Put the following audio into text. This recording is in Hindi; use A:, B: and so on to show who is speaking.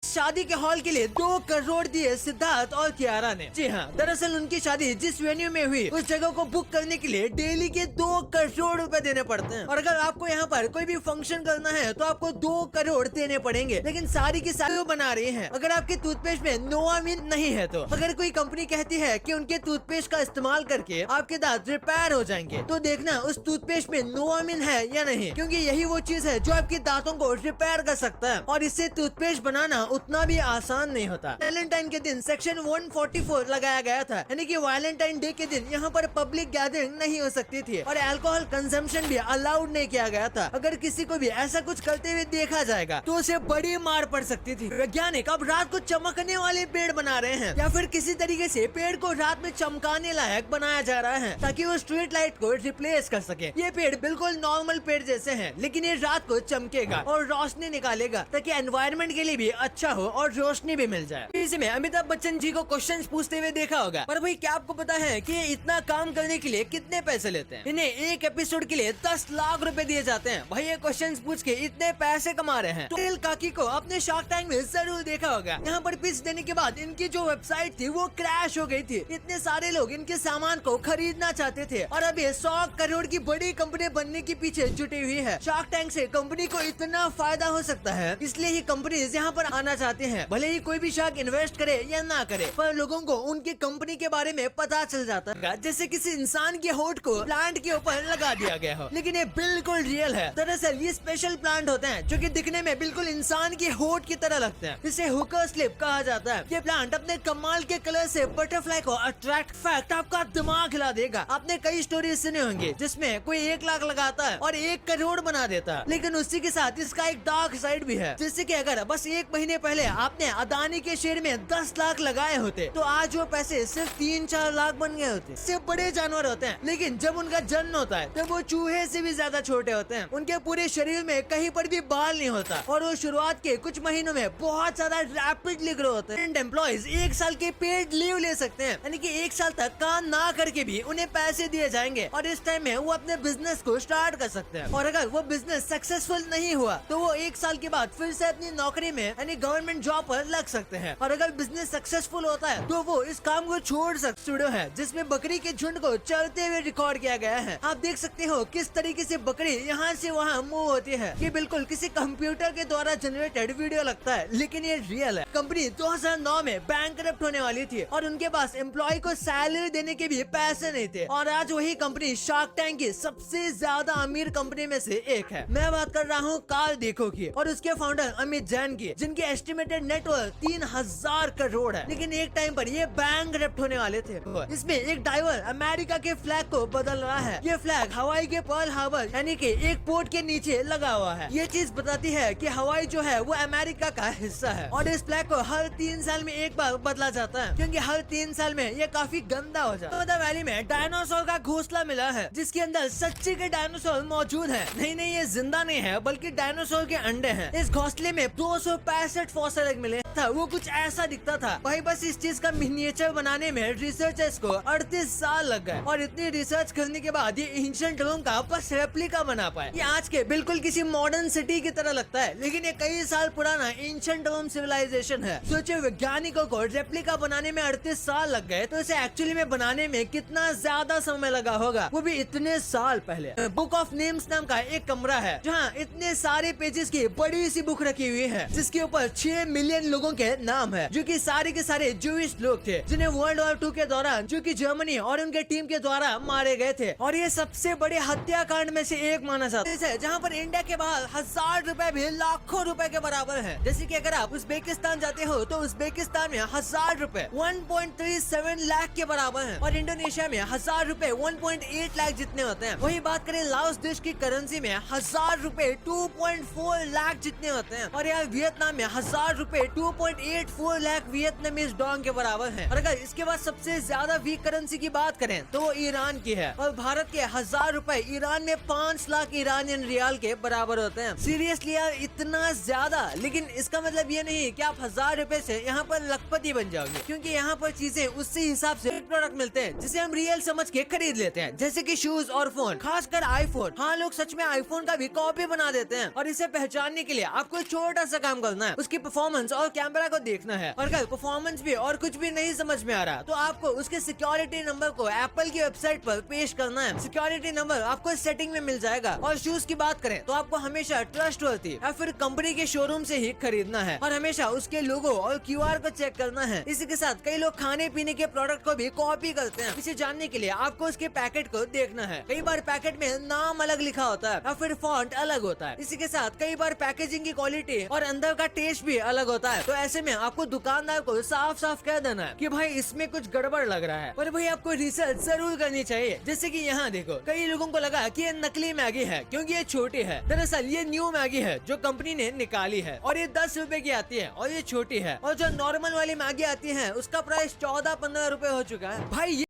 A: शादी के हॉल के लिए 2 करोड़ दिए सिद्धार्थ और कियारा ने। जी हाँ, दरअसल उनकी शादी जिस वेन्यू में हुई उस जगह को बुक करने के लिए डेली के 2 करोड़ रुपए देने पड़ते हैं। और अगर आपको यहाँ पर कोई भी फंक्शन करना है तो आपको 2 करोड़ देने पड़ेंगे। लेकिन सारी की सारी बना रही है अगर आपके टूथपेस्ट में नोआमीन नहीं है तो। अगर कोई कंपनी कहती है कि उनके टूथपेस्ट का इस्तेमाल करके आपके दांत रिपेयर हो जाएंगे तो देखना उस टूथपेस्ट में नोआमीन है या नहीं, क्योंकि यही वो चीज है जो आपके दांतों को रिपेयर कर सकता है। और इससे टूथपेस्ट बनाना उतना भी आसान नहीं होता। वैलेंटाइन के दिन सेक्शन 144 लगाया गया था, यानी कि वैलेंटाइन डे के दिन यहाँ पर पब्लिक गैदरिंग नहीं हो सकती थी और अल्कोहल कंजम्पशन भी अलाउड नहीं किया गया था। अगर किसी को भी ऐसा कुछ करते हुए देखा जाएगा तो उसे बड़ी मार पड़ सकती थी। वैज्ञानिक अब रात को चमकने वाले पेड़ बना रहे हैं या फिर किसी तरीके से पेड़ को रात में चमकाने लायक बनाया जा रहा है ताकि वो स्ट्रीट लाइट को रिप्लेस कर सके। ये पेड़ बिल्कुल नॉर्मल पेड़ जैसे हैं, लेकिन ये रात को चमकेगा और रोशनी निकालेगा ताकि एनवायरनमेंट के लिए भी अच्छा हो और रोशनी भी मिल जाए। इसमें अमिताभ बच्चन जी को क्वेश्चन पूछते हुए देखा होगा, पर भाई क्या आपको पता है कि इतना काम करने के लिए कितने पैसे लेते हैं? इन्हें एक एपिसोड के लिए 10 लाख रुपए दिए जाते हैं। भाई ये क्वेश्चन पूछ के इतने पैसे कमा रहे हैं तो टेल काकी को अपने शार्क टैंक में जरूर देखा होगा। यहाँ पर पिच देने के बाद इनकी जो वेबसाइट थी वो क्रैश हो गई थी। इतने सारे लोग इनके सामान को खरीदना चाहते थे और अब ये 100 करोड़ की बड़ी कंपनी बनने के पीछे जुटी हुई है। शार्क टैंक से कंपनी को इतना फायदा हो सकता है, इसलिए ही कंपनीज यहाँ पर आना चाहते हैं। भले ही कोई भी शार्क इन्वेस्ट करे या ना करे, पर लोगों को उनकी कंपनी के बारे में पता चल जाता है, जैसे किसी इंसान के होठ को प्लांट के ऊपर लगा दिया गया हो। लेकिन ये बिल्कुल रियल है। दरअसल ये स्पेशल प्लांट होते हैं जो कि दिखने में बिल्कुल इंसान के होठ की तरह लगते हैं। इसे हुकर स्लिप कहा जाता है। ये प्लांट अपने कमाल के कलर से बटरफ्लाई को अट्रैक्ट फैक्ट आपका दिमाग हिला देगा। आपने कई स्टोरी सुने होंगे जिसमें कोई 1 लाख लगाता है और 1 करोड़ बना देता है, लेकिन उसी के साथ इसका एक डार्क साइड भी है, जिससे कि अगर बस 1 महीने पहले आपने अदानी के शेयर में 10 लाख लगाए होते तो आज वो पैसे सिर्फ 3-4 लाख बन गए होते। इससे बड़े जानवर होते हैं, लेकिन जब उनका जन्म होता है तब वो चूहे से भी ज्यादा छोटे होते हैं। उनके पूरे शरीर में कहीं पर भी बाल नहीं होता और वो शुरुआत के कुछ महीनों में बहुत ज्यादा रैपिडली ग्रो होते हैं। एम्प्लॉइज 1 साल के पेड लीव ले सकते हैं, यानी कि 1 साल तक काम ना करके भी उन्हें पैसे दिए जाएंगे और इस टाइम में वो अपने बिजनेस को स्टार्ट कर सकते हैं। और अगर वो बिजनेस सक्सेसफुल नहीं हुआ तो वो 1 साल के बाद फिर से अपनी नौकरी में यानी गवर्नमेंट जॉब पर लग सकते हैं। और अगर बिजनेस सक्सेसफुल होता है तो वो इस काम को छोड़ सकते। स्टूडियो है जिसमें बकरी के झुंड को चलते हुए रिकॉर्ड किया गया है। आप देख सकते हो किस तरीके से बकरी यहाँ से वहाँ मूव होती है। ये बिल्कुल किसी कंप्यूटर के द्वारा जनरेटेड वीडियो लगता है, लेकिन ये रियल है। कंपनी 2009 में बैंकरप्ट होने वाली थी और उनके पास एम्प्लॉय को सैलरी देने के भी पैसे नहीं थे और आज वही कंपनी शार्क टैंक की सबसे ज्यादा अमीर कंपनी में से एक है। मैं बात कर रहा हूँ कार्ल देखो की और उसके फाउंडर अमित जैन की, जिनकी एस्टिमेटेड नेटवर्थ 3000 करोड़ है। लेकिन एक टाइम पर ये बैंकरप्ट होने वाले थे। इसमें एक डाइवर अमेरिका के फ्लैग को बदल रहा है। ये फ्लैग हवाई के पर्ल हार्बर यानी कि एक पोर्ट के नीचे लगा हुआ है। ये चीज बताती है कि हवाई जो है वो अमेरिका का हिस्सा है और इस फ्लैग को हर 3 साल में एक बार बदला जाता है, क्योंकि हर 3 साल में ये काफी गंदा हो जाता है। वैली में डायनासोर का घोंसला मिला है जिसके अंदर सच्चे के डायनासोर मौजूद है। नहीं, ये जिंदा नहीं है बल्कि डायनासोर के अंडे हैं। इस घोंसले में 265 फॉसिल मिले था। वो कुछ ऐसा दिखता था। भाई बस इस चीज का मिनिएचर बनाने में रिसर्चर्स को 38 साल लग गए और इतनी रिसर्च करने के बाद ये एंशिएंट रोम का बस रेप्लिका बना पाए। ये आज के बिल्कुल किसी मॉडर्न सिटी की तरह लगता है, लेकिन ये कई साल पुराना एंशिएंट रोम सिविलाइजेशन है। सोचिए वैज्ञानिकों को रेप्लिका बनाने में 38 साल लग गए तो इसे एक्चुअली में बनाने में कितना ज्यादा समय लगा होगा, वो भी इतने साल पहले। बुक ऑफ नेम्स नाम का एक कमरा है जहाँ इतने सारे पेजेस की बड़ी सी बुक रखी हुई है जिसके ऊपर 6 मिलियन लोगों के नाम है, जो कि सारे के सारे जूइश लोग थे जिन्हें वर्ल्ड वॉर 2 के दौरान जो कि जर्मनी और उनके टीम के द्वारा मारे गए थे। और ये सबसे बड़े हत्याकांड में से एक माना जाता है, जहाँ पर इंडिया के बाहर 1000 रुपए भी लाखों रुपए के बराबर है। जैसे कि अगर आप उज्बेकिस्तान जाते हो तो उज्बेकिस्तान में 1000 रुपए 1.37 लाख के बराबर है और इंडोनेशिया में 1000 रुपए 1.8 लाख जितने होते हैं। वही बात करें लाओस देश की करेंसी में 1000 रुपए 2.4 लाख जितने होते हैं और यहाँ वियतनाम में 1000 रुपए 2.84 लाख वियतनामीज डॉन्ग के बराबर है। और अगर इसके बाद सबसे ज्यादा वीक करेंसी की बात करें तो वो ईरान की है और भारत के 1000 रुपए ईरान में 5 लाख ईरानियन रियाल के बराबर होते हैं। सीरियसली यार इतना ज्यादा, लेकिन इसका मतलब ये नहीं कि आप 1000 रुपए से यहाँ पर लखपति बन जाओगे, क्योंकि यहाँ पर चीजें उसी हिसाब से प्रोडक्ट मिलते हैं जिसे हम रियल समझ के खरीद लेते हैं, जैसे कि शूज और फोन, खासकर आईफोन। हाँ, लोग सच में आईफोन का भी कॉपी बना देते हैं और इसे पहचानने के लिए आपको छोटा सा काम करना है, उसकी परफॉर्मेंस और कैमरा को देखना है और अगर परफॉर्मेंस भी और कुछ भी नहीं समझ में आ रहा तो आपको उसके सिक्योरिटी नंबर को एप्पल की वेबसाइट पर पेश करना है। सिक्योरिटी नंबर आपको सेटिंग में मिल जाएगा। और शूज की बात करें तो आपको हमेशा ट्रस्ट होती या फिर कंपनी के शोरूम से ही खरीदना है और हमेशा उसके लोगो और क्यूआर को चेक करना है। इसी के साथ कई लोग खाने पीने के प्रोडक्ट को भी कॉपी करते हैं। इसे जानने के लिए आपको उसके पैकेट को देखना है। कई बार पैकेट में नाम अलग लिखा होता है या फिर फॉन्ट अलग होता है। इसी के साथ कई बार पैकेजिंग की क्वालिटी और अंदर का टेस्ट भी अलग होता है। तो ऐसे में आपको दुकानदार को साफ साफ कह देना है कि भाई इसमें कुछ गड़बड़ लग रहा है। और भाई आपको रिसर्च जरूर करनी चाहिए। जैसे कि यहाँ देखो, कई लोगों को लगा कि ये नकली मैगी है क्योंकि ये छोटी है। दरअसल ये न्यू मैगी है जो कंपनी ने निकाली है और ये 10 रुपए की आती है और ये छोटी है। और जो नॉर्मल वाली मैगी आती है उसका प्राइस 14-15 रुपए हो चुका है भाई।